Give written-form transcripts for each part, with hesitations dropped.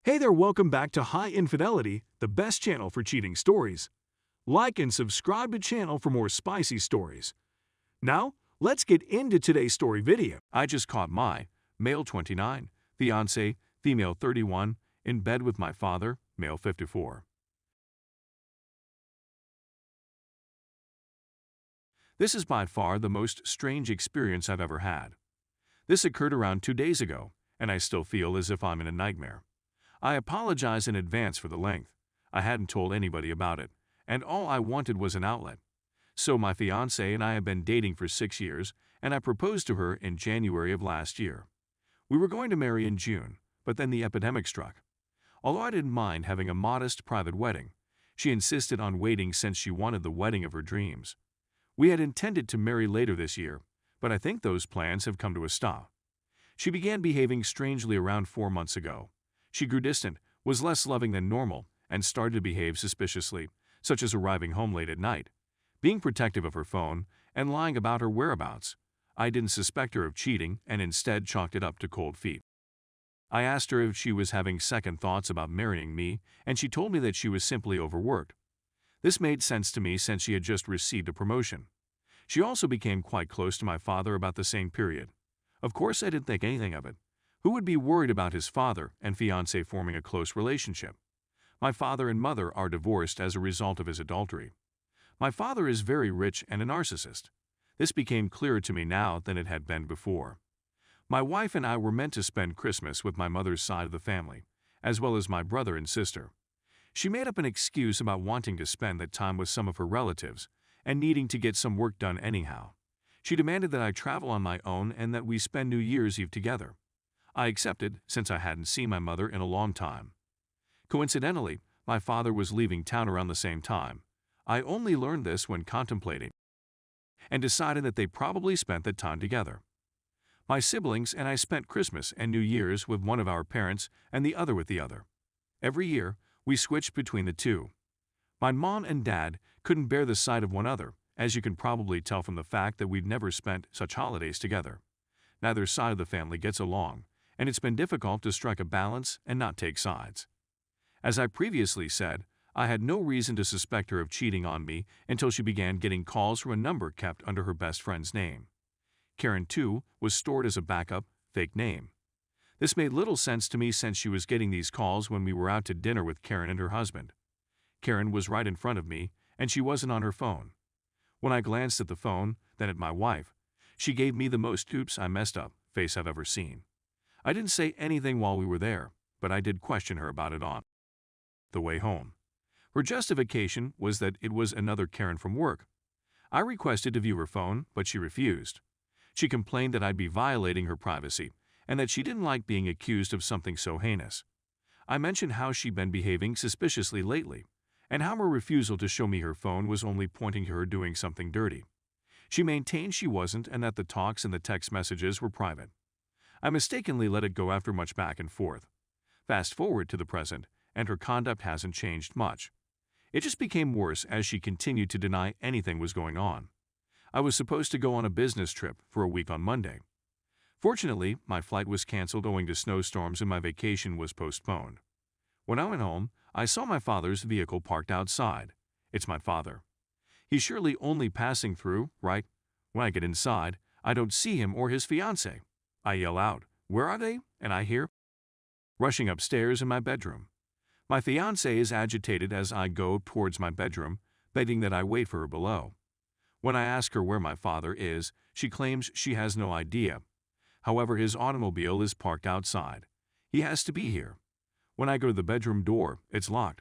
Hey there, welcome back to High Infidelity, the best channel for cheating stories. Like and subscribe to channel for more spicy stories. Now, let's get into today's story video. I just caught my male 29, fiance, female 31, in bed with my father, male 54. This is by far the most strange experience I've ever had. This occurred around 2 days ago, and I still feel as if I'm in a nightmare. I apologize in advance for the length. I hadn't told anybody about it, and all I wanted was an outlet. So my fiancée and I have been dating for 6 years, and I proposed to her in January of last year. We were going to marry in June, but then the epidemic struck. Although I didn't mind having a modest private wedding, she insisted on waiting since she wanted the wedding of her dreams. We had intended to marry later this year, but I think those plans have come to a stop. She began behaving strangely around 4 months ago. She grew distant, was less loving than normal, and started to behave suspiciously, such as arriving home late at night, being protective of her phone, and lying about her whereabouts. I didn't suspect her of cheating and instead chalked it up to cold feet. I asked her if she was having second thoughts about marrying me, and she told me that she was simply overworked. This made sense to me since she had just received a promotion. She also became quite close to my father about the same period. Of course, I didn't think anything of it. Who would be worried about his father and fiancé forming a close relationship? My father and mother are divorced as a result of his adultery. My father is very rich and a narcissist. This became clearer to me now than it had been before. My wife and I were meant to spend Christmas with my mother's side of the family, as well as my brother and sister. She made up an excuse about wanting to spend that time with some of her relatives and needing to get some work done anyhow. She demanded that I travel on my own and that we spend New Year's Eve together. I accepted since I hadn't seen my mother in a long time. Coincidentally, my father was leaving town around the same time. I only learned this when contemplating and decided that they probably spent that time together. My siblings and I spent Christmas and New Year's with one of our parents and the other with the other. Every year, we switched between the two. My mom and dad couldn't bear the sight of one another, as you can probably tell from the fact that we'd never spent such holidays together. Neither side of the family gets along, and it's been difficult to strike a balance and not take sides. As I previously said, I had no reason to suspect her of cheating on me until she began getting calls from a number kept under her best friend's name. Karen, too, was stored as a backup, fake name. This made little sense to me since she was getting these calls when we were out to dinner with Karen and her husband. Karen was right in front of me, and she wasn't on her phone. When I glanced at the phone, then at my wife, she gave me the most "oops, I messed up" face I've ever seen. I didn't say anything while we were there, but I did question her about it on the way home. Her justification was that it was another Karen from work. I requested to view her phone, but she refused. She complained that I'd be violating her privacy and that she didn't like being accused of something so heinous. I mentioned how she'd been behaving suspiciously lately, and how her refusal to show me her phone was only pointing to her doing something dirty. She maintained she wasn't and that the talks and the text messages were private. I mistakenly let it go after much back and forth. Fast forward to the present, and her conduct hasn't changed much. It just became worse as she continued to deny anything was going on. I was supposed to go on a business trip for a week on Monday. Fortunately, my flight was canceled owing to snowstorms and my vacation was postponed. When I went home, I saw my father's vehicle parked outside. It's my father. He's surely only passing through, right? When I get inside, I don't see him or his fiancée. I yell out, "Where are they?" and I hear rushing upstairs in my bedroom. My fiancée is agitated as I go towards my bedroom, begging that I wait for her below. When I ask her where my father is, she claims she has no idea. However, his automobile is parked outside. He has to be here. When I go to the bedroom door, it's locked.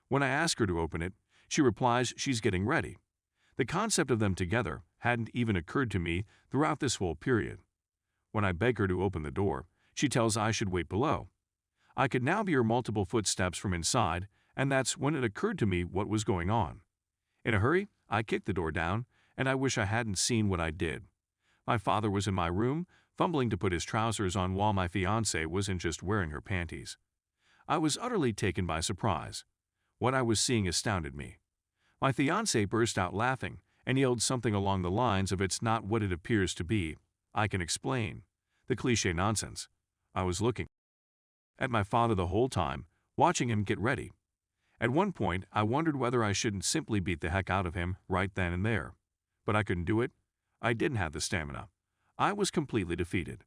When I ask her to open it, she replies she's getting ready. The concept of them together hadn't even occurred to me throughout this whole period. When I beg her to open the door, she tells I should wait below. I could now hear multiple footsteps from inside, and that's when it occurred to me what was going on. In a hurry, I kicked the door down, and I wish I hadn't seen what I did. My father was in my room, fumbling to put his trousers on while my fiancée wasn't just wearing her panties. I was utterly taken by surprise. What I was seeing astounded me. My fiancée burst out laughing and yelled something along the lines of "It's not what it appears to be. I can explain." The cliché nonsense. I was looking at my father the whole time, watching him get ready. At one point, I wondered whether I shouldn't simply beat the heck out of him right then and there. But I couldn't do it. I didn't have the stamina. I was completely defeated.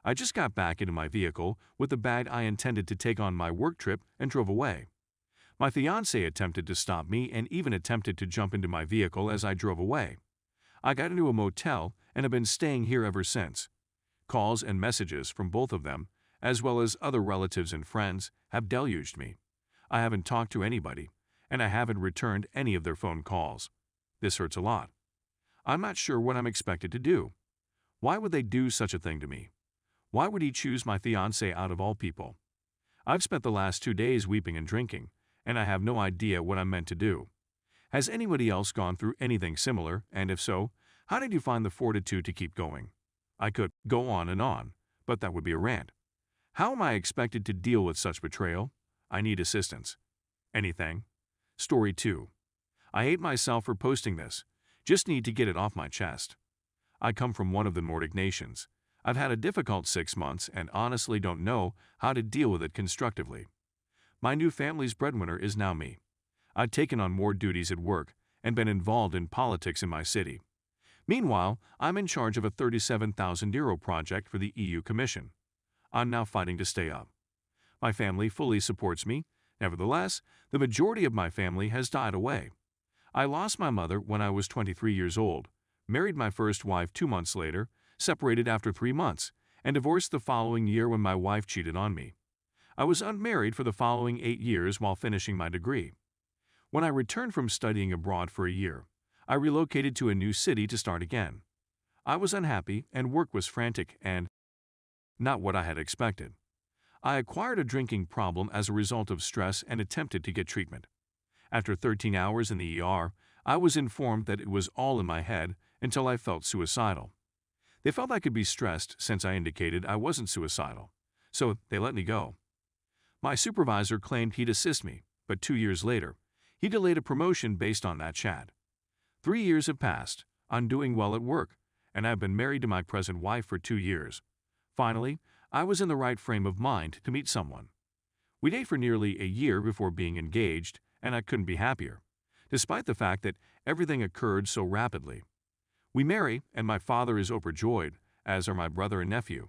I just got back into my vehicle with the bag I intended to take on my work trip and drove away. My fiancé attempted to stop me and even attempted to jump into my vehicle as I drove away. I got into a motel and have been staying here ever since. Calls and messages from both of them, as well as other relatives and friends, have deluged me. I haven't talked to anybody, and I haven't returned any of their phone calls. This hurts a lot. I'm not sure what I'm expected to do. Why would they do such a thing to me? Why would he choose my fiancé out of all people? I've spent the last 2 days weeping and drinking, and I have no idea what I'm meant to do. Has anybody else gone through anything similar, and if so, how did you find the fortitude to keep going? I could go on, but that would be a rant. How am I expected to deal with such betrayal? I need assistance. Anything? Story 2. I hate myself for posting this. Just need to get it off my chest. I come from one of the Nordic nations. I've had a difficult 6 months and honestly don't know how to deal with it constructively. My new family's breadwinner is now me. I've taken on more duties at work and been involved in politics in my city. Meanwhile, I'm in charge of a €37,000 project for the EU Commission. I'm now fighting to stay up. My family fully supports me. Nevertheless, the majority of my family has died away. I lost my mother when I was 23 years old, married my first wife 2 months later, separated after 3 months, and divorced the following year when my wife cheated on me. I was unmarried for the following 8 years while finishing my degree. When I returned from studying abroad for a year, I relocated to a new city to start again. I was unhappy and work was frantic and not what I had expected. I acquired a drinking problem as a result of stress and attempted to get treatment. After 13 hours in the ER, I was informed that it was all in my head until I felt suicidal. They felt I could be stressed since I indicated I wasn't suicidal, so they let me go. My supervisor claimed he'd assist me, but 2 years later, he delayed a promotion based on that chat. 3 years have passed, I'm doing well at work, and I've been married to my present wife for 2 years. Finally, I was in the right frame of mind to meet someone. We dated for nearly a year before being engaged, and I couldn't be happier, despite the fact that everything occurred so rapidly. We marry, and my father is overjoyed, as are my brother and nephew.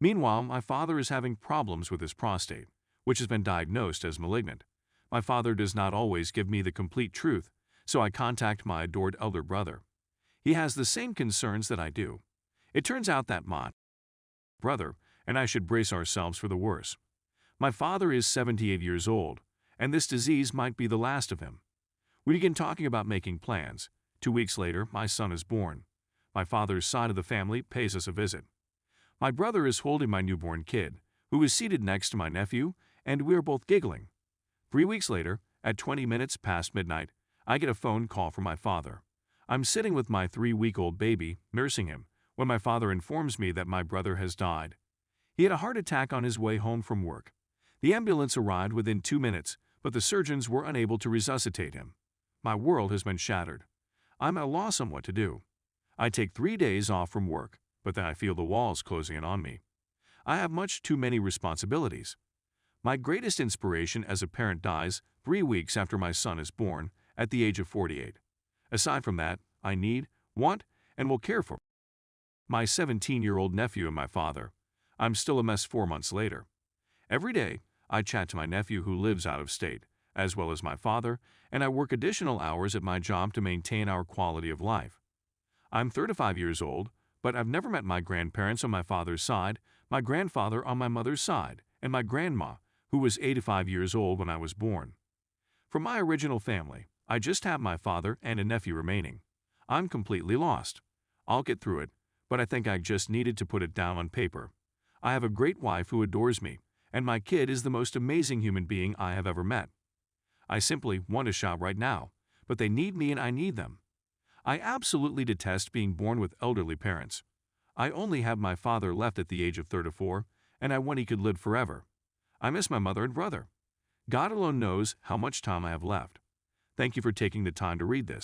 Meanwhile, my father is having problems with his prostate, which has been diagnosed as malignant. My father does not always give me the complete truth, so I contact my adored elder brother. He has the same concerns that I do. It turns out that my brother and I should brace ourselves for the worst. My father is 78 years old, and this disease might be the last of him. We begin talking about making plans. 2 weeks later, my son is born. My father's side of the family pays us a visit. My brother is holding my newborn kid, who is seated next to my nephew, and we are both giggling. 3 weeks later, at 20 minutes past midnight, I get a phone call from my father. I'm sitting with my 3-week-old baby, nursing him, when my father informs me that my brother has died. He had a heart attack on his way home from work. The ambulance arrived within 2 minutes, but the surgeons were unable to resuscitate him. My world has been shattered. I'm at a loss on what to do. I take 3 days off from work, but then I feel the walls closing in on me. I have much too many responsibilities. My greatest inspiration as a parent dies 3 weeks after my son is born, at the age of 48. Aside from that, I need, want, and will care for my 17-year-old nephew and my father. I'm still a mess 4 months later. Every day, I chat to my nephew who lives out of state, as well as my father, and I work additional hours at my job to maintain our quality of life. I'm 35 years old, but I've never met my grandparents on my father's side, my grandfather on my mother's side, and my grandma, who was 85 years old when I was born. From my original family, I just have my father and a nephew remaining. I'm completely lost. I'll get through it, but I think I just needed to put it down on paper. I have a great wife who adores me, and my kid is the most amazing human being I have ever met. I simply want to shout right now, but they need me and I need them. I absolutely detest being born with elderly parents. I only have my father left at the age of 34, and I want he could live forever. I miss my mother and brother. God alone knows how much time I have left. Thank you for taking the time to read this.